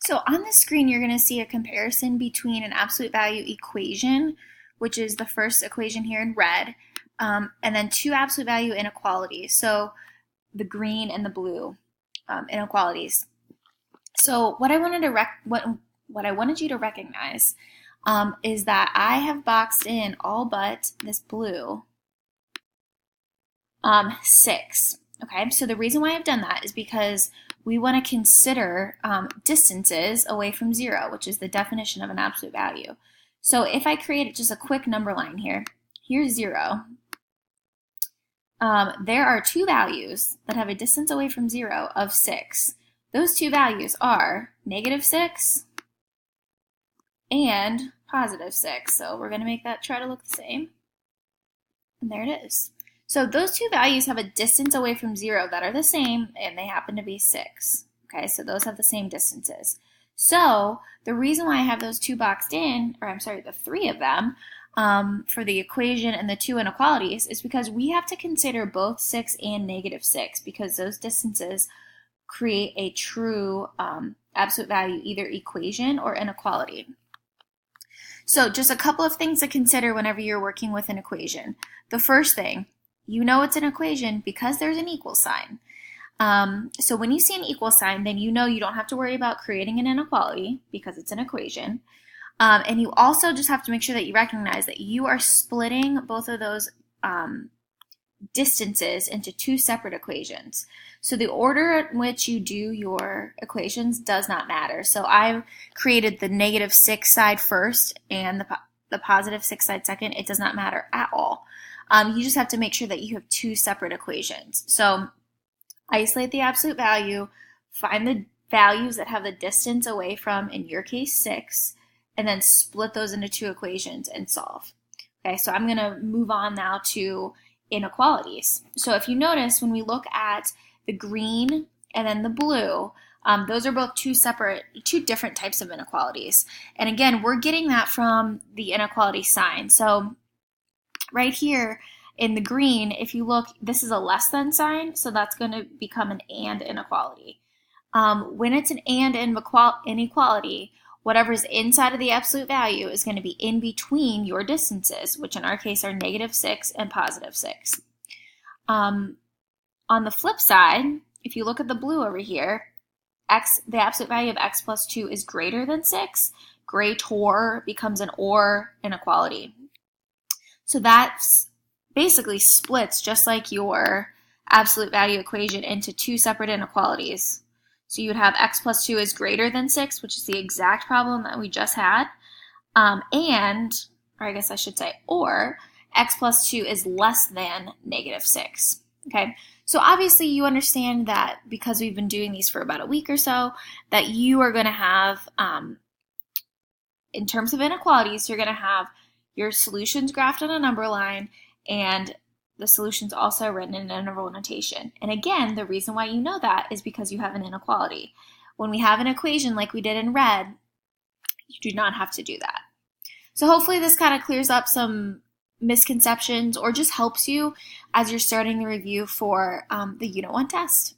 So on the screen, you're going to see a comparison between an absolute value equation, which is the first equation here in red, and then two absolute value inequalities, so the green and the blue inequalities. So what I wanted you to recognize is that I have boxed in all but this blue 6. Okay, so the reason why I've done that is because we want to consider distances away from 0, which is the definition of an absolute value. So if I create just a quick number line here, here's 0. There are two values that have a distance away from 0 of 6. Those two values are -6 and +6. So we're going to make that try to look the same. And there it is. So those two values have a distance away from 0 that are the same, and they happen to be 6. Okay, so those have the same distances. So the reason why I have those two boxed in, or I'm sorry, the 3 of them, for the equation and the two inequalities is because we have to consider both 6 and -6 because those distances create a true absolute value, either equation or inequality. So just a couple of things to consider whenever you're working with an equation. The first thing, you know it's an equation because there's an equal sign. So when you see an equal sign, then you know you don't have to worry about creating an inequality because it's an equation. And you also just have to make sure that you recognize that you are splitting both of those distances into two separate equations. So the order in which you do your equations does not matter. So I've created the -6 side first and the +6 side second. It does not matter at all. You just have to make sure that you have two separate equations. So isolate the absolute value, find the values that have the distance away from, in your case, 6, and then split those into two equations and solve. Okay, so I'm going to move on now to inequalities. So if you notice, when we look at the green and then the blue, those are both two different types of inequalities. And again, we're getting that from the inequality sign. So right here in the green, if you look, this is a less than sign, so that's going to become an and inequality. When it's an and inequality, whatever's inside of the absolute value is going to be in between your distances, which in our case are -6 and +6. On the flip side, if you look at the blue over here, the absolute value of x plus 2 is greater than 6. Greater becomes an or inequality. So that basically splits, just like your absolute value equation, into two separate inequalities. So you would have x plus 2 is greater than 6, which is the exact problem that we just had, or I guess I should say, or x plus 2 is less than -6. Okay, so obviously you understand that because we've been doing these for about a week or so, that you are going to have, in terms of inequalities, you're going to have your solutions graphed on a number line and the solution's also written in interval notation. And again, the reason why you know that is because you have an inequality. When we have an equation like we did in red, you do not have to do that. So hopefully this kind of clears up some misconceptions or just helps you as you're starting the review for the Unit 1 test.